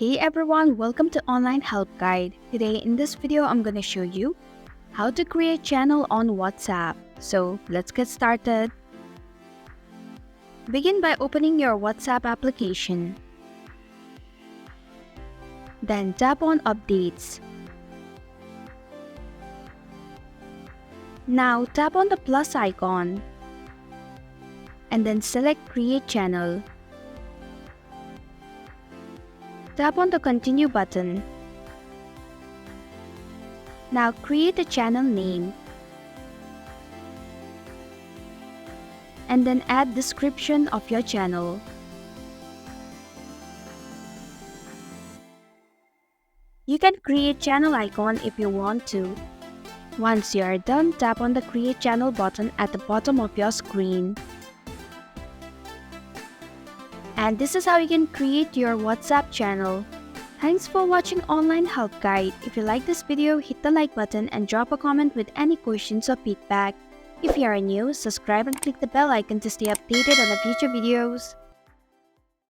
Hey everyone, welcome to Online Help Guide. Today in this video, I'm going to show you how to create channel on WhatsApp. So let's get started. Begin by opening your WhatsApp application. Then tap on Updates. Now tap on the plus icon and then select Create Channel. Tap on the Continue button. Now create a channel name and then add description of your channel. You can create channel icon if you want to. Once you are done, tap on the Create Channel button at the bottom of your screen. And this is how you can create your WhatsApp channel. Thanks for watching Online Help Guide. If you like this video, hit the like button and drop a comment with any questions or feedback. If you are new, subscribe and click the bell icon to stay updated on the future videos.